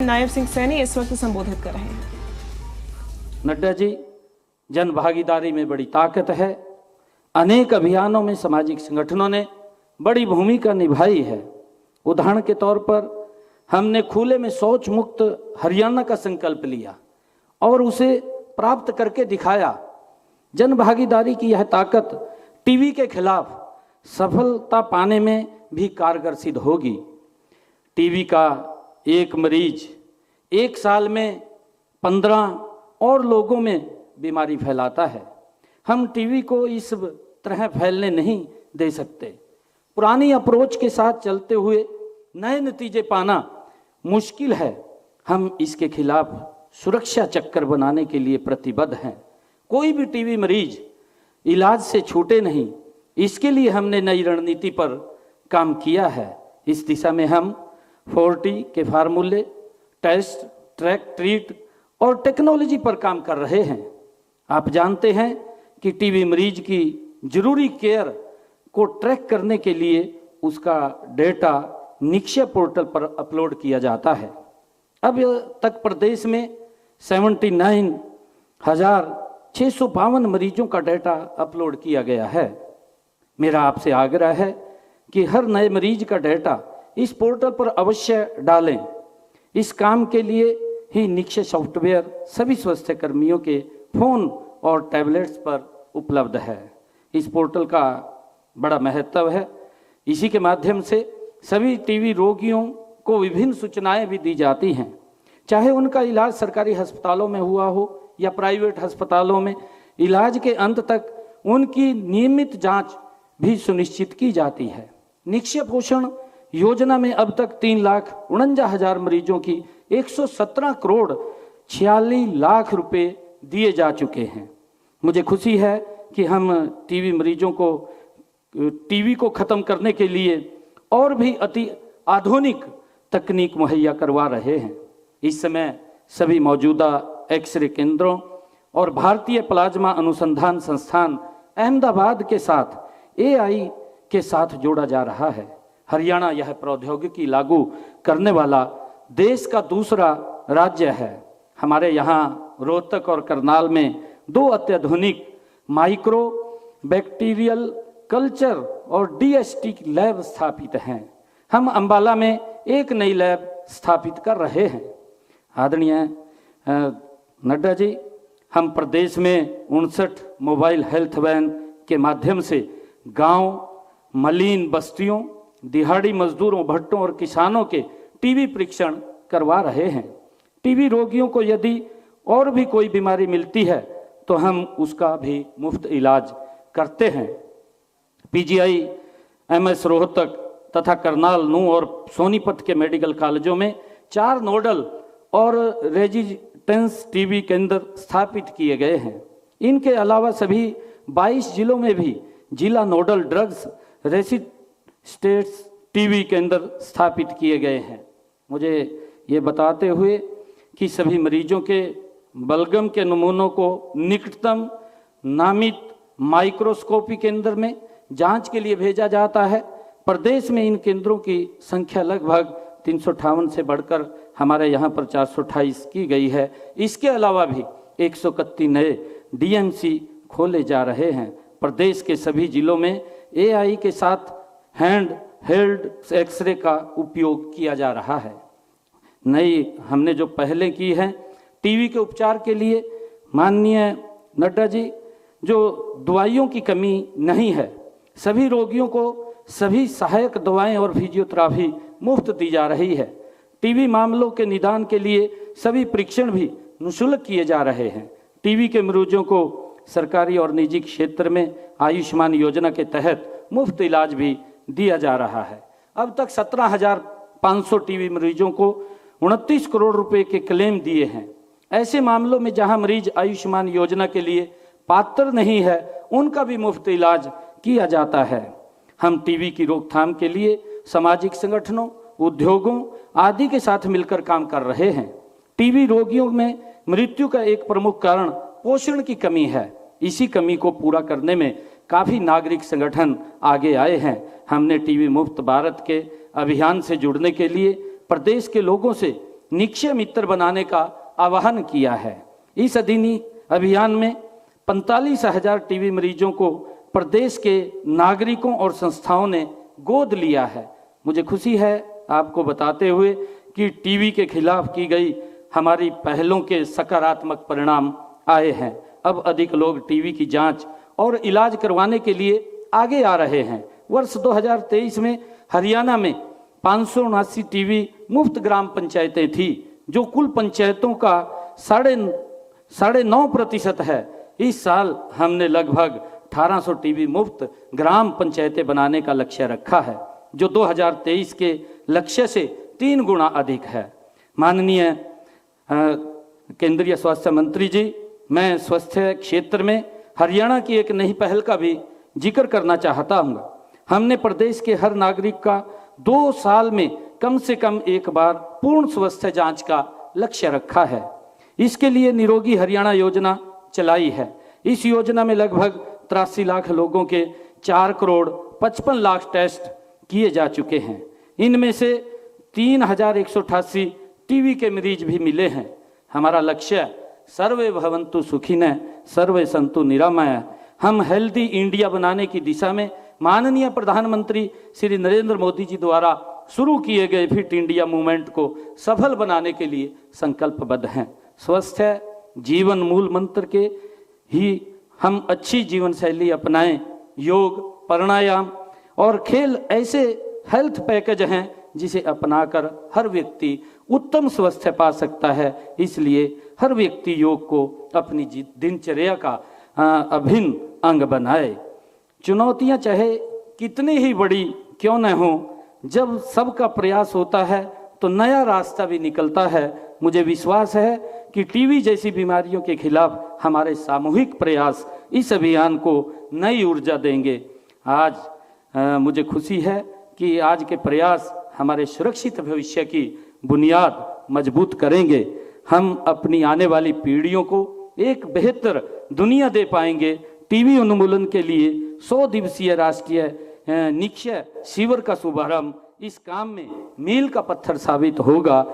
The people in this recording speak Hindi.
नायब सिंह सैनी इस वक्त संबोधित कर रहे हैं। नड्डा जी, जन भागीदारी में बड़ी ताकत है। अनेक अभियानों में सामाजिक संगठनों ने बड़ी भूमिका निभाई है। उदाहरण के तौर पर हमने खुले में शौच मुक्त हरियाणा का संकल्प लिया और उसे प्राप्त करके दिखाया। जन भागीदारी की यह ताकत टीबी के खिलाफ सफलता पाने में भी कारगर सिद्ध होगी। टीबी का एक मरीज एक साल में 15 और लोगों में बीमारी फैलाता है। हम टीबी को इस तरह फैलने नहीं दे सकते। पुरानी अप्रोच के साथ चलते हुए नए नतीजे पाना मुश्किल है। हम इसके खिलाफ सुरक्षा चक्कर बनाने के लिए प्रतिबद्ध हैं। कोई भी टीबी मरीज इलाज से छूटे नहीं, इसके लिए हमने नई रणनीति पर काम किया है। इस दिशा में हम 4T के फार्मूले, टेस्ट, ट्रैक, ट्रीट और टेक्नोलॉजी पर काम कर रहे हैं। आप जानते हैं कि टीबी मरीज की जरूरी केयर को ट्रैक करने के लिए उसका डेटा निक्षय पोर्टल पर अपलोड किया जाता है। अब तक प्रदेश में 79,652 मरीजों का डेटा अपलोड किया गया है। मेरा आपसे आग्रह है कि हर नए मरीज का डेटा इस पोर्टल पर अवश्य डालें। इस काम के लिए ही निक्षय सॉफ्टवेयर सभी स्वास्थ्य कर्मियों के फोन और टैबलेट्स पर उपलब्ध है। इस पोर्टल का बड़ा महत्व है। इसी के माध्यम से सभी टीबी रोगियों को विभिन्न सूचनाएं भी दी जाती हैं, चाहे उनका इलाज सरकारी अस्पतालों में हुआ हो या प्राइवेट अस्पतालों में। इलाज के अंत तक उनकी नियमित जांच भी सुनिश्चित की जाती है। निक्षय पोषण योजना में अब तक 3,49,000 मरीजों की 117 करोड़ 46 लाख रुपए दिए जा चुके हैं। मुझे खुशी है कि हम टीबी को खत्म करने के लिए और भी अति आधुनिक तकनीक मुहैया करवा रहे हैं। इस समय सभी मौजूदा एक्सरे केंद्रों और भारतीय प्लाज्मा अनुसंधान संस्थान अहमदाबाद के साथ AI के साथ जोड़ा जा रहा है। हरियाणा यह प्रौद्योगिकी लागू करने वाला देश का दूसरा राज्य है। हमारे यहाँ रोहतक और करनाल में 2 अत्याधुनिक माइक्रो बैक्टीरियल कल्चर और DST लैब स्थापित हैं। हम अंबाला में एक नई लैब स्थापित कर रहे हैं। आदरणीय नड्डा जी, हम प्रदेश में 59 मोबाइल हेल्थ वैन के माध्यम से गांव, मलिन बस्तियों, दिहाड़ी मजदूरों, भट्टों और किसानों के टीबी परीक्षण करवा रहे हैं। टीबी रोगियों को यदि और भी कोई बीमारी मिलती है तो हम उसका भी मुफ्त इलाज करते हैं। PGI MS रोहतक तथा करनाल, नूंह और सोनीपत के मेडिकल कॉलेजों में 4 नोडल और रेजिस्टेंस टीबी केंद्र स्थापित किए गए हैं। इनके अलावा सभी 22 जिलों में भी जिला नोडल ड्रग्स रेजिस्टेंस टीबी केंद्र स्थापित किए गए हैं। मुझे ये बताते हुए कि सभी मरीजों के बलगम के नमूनों को निकटतम नामित माइक्रोस्कोपी केंद्र में जांच के लिए भेजा जाता है। प्रदेश में इन केंद्रों की संख्या लगभग 358 से बढ़कर हमारे यहाँ पर 428 की गई है। इसके अलावा भी 131 नए DMC खोले जा रहे हैं। प्रदेश के सभी जिलों में AI के साथ हैंड हेल्ड एक्सरे का उपयोग किया जा रहा है। नई हमने जो पहले की है टीबी के उपचार के लिए, माननीय नड्डा जी, जो दवाइयों की कमी नहीं है। सभी रोगियों को सभी सहायक दवाएं और फिजियोथेरेपी मुफ्त दी जा रही है। टीबी मामलों के निदान के लिए सभी परीक्षण भी निःशुल्क किए जा रहे हैं। टीबी के मरीजों को सरकारी और निजी क्षेत्र में आयुष्मान योजना के तहत मुफ्त इलाज भी दिया जा रहा है। अब तक 17,500 टीबी मरीजों को 29 करोड़ रुपए के क्लेम दिए हैं। ऐसे मामलों में जहां मरीज आयुष्मान योजना के लिए पात्र नहीं है, उनका भी मुफ्त इलाज किया जाता है। हम टीबी की रोकथाम के लिए सामाजिक संगठनों, उद्योगों आदि के साथ मिलकर काम कर रहे हैं। टीबी रोगियों में मृत्यु का एक प्रमुख कारण पोषण की कमी है। इसी कमी को पूरा करने में काफ़ी नागरिक संगठन आगे आए हैं। हमने टीबी मुक्त भारत के अभियान से जुड़ने के लिए प्रदेश के लोगों से निक्षय मित्र बनाने का आह्वान किया है। इस अभियान में 45,000 टीबी मरीजों को प्रदेश के नागरिकों और संस्थाओं ने गोद लिया है। मुझे खुशी है आपको बताते हुए कि टीबी के खिलाफ की गई हमारी पहलों के सकारात्मक परिणाम आए हैं। अब अधिक लोग टीबी की जांच और इलाज करवाने के लिए आगे आ रहे हैं। वर्ष 2023 में हरियाणा में 579 टीबी मुफ्त ग्राम पंचायतें थी, जो कुल पंचायतों का 9.5% है। इस साल हमने लगभग 1800 टीबी मुफ्त ग्राम पंचायतें बनाने का लक्ष्य रखा है, जो 2023 के लक्ष्य से 3 गुना अधिक है। माननीय केंद्रीय स्वास्थ्य मंत्री जी, मैं स्वास्थ्य क्षेत्र में हरियाणा की एक नई पहल का भी जिक्र करना चाहता हूँ। हमने प्रदेश के हर नागरिक का 2 साल में कम से कम एक बार पूर्ण स्वास्थ्य जांच का लक्ष्य रखा है। इसके लिए निरोगी हरियाणा योजना चलाई है। इस योजना में लगभग 83 लाख लोगों के 4 करोड़ 55 लाख टेस्ट किए जा चुके हैं। इनमें से 3,188 टीबी के मरीज भी मिले हैं। हमारा लक्ष्य सर्वे भवन्तु सुखिनः सर्वे सन्तु निरामया। हम हेल्दी इंडिया बनाने की दिशा में माननीय प्रधानमंत्री श्री नरेंद्र मोदी जी द्वारा शुरू किए गए फिट इंडिया मूवमेंट को सफल बनाने के लिए संकल्पबद्ध हैं। स्वस्थ जीवन मूल मंत्र के ही हम अच्छी जीवन शैली अपनाएं। योग, प्राणायाम और खेल ऐसे हेल्थ पैकेज हैं जिसे अपनाकर हर व्यक्ति उत्तम स्वास्थ्य पा सकता है। इसलिए हर व्यक्ति योग को अपनी दिनचर्या का अभिन्न अंग बनाए। चुनौतियां चाहे कितनी ही बड़ी क्यों न हो, जब सबका प्रयास होता है तो नया रास्ता भी निकलता है। मुझे विश्वास है कि टीबी जैसी बीमारियों के खिलाफ हमारे सामूहिक प्रयास इस अभियान को नई ऊर्जा देंगे। आज मुझे खुशी है कि आज के प्रयास हमारे सुरक्षित भविष्य की बुनियाद मजबूत करेंगे। हम अपनी आने वाली पीढ़ियों को एक बेहतर दुनिया दे पाएंगे। टीबी उन्मूलन के लिए 100 दिवसीय राष्ट्रीय निक्षय शिविर का शुभारंभ इस काम में मील का पत्थर साबित होगा।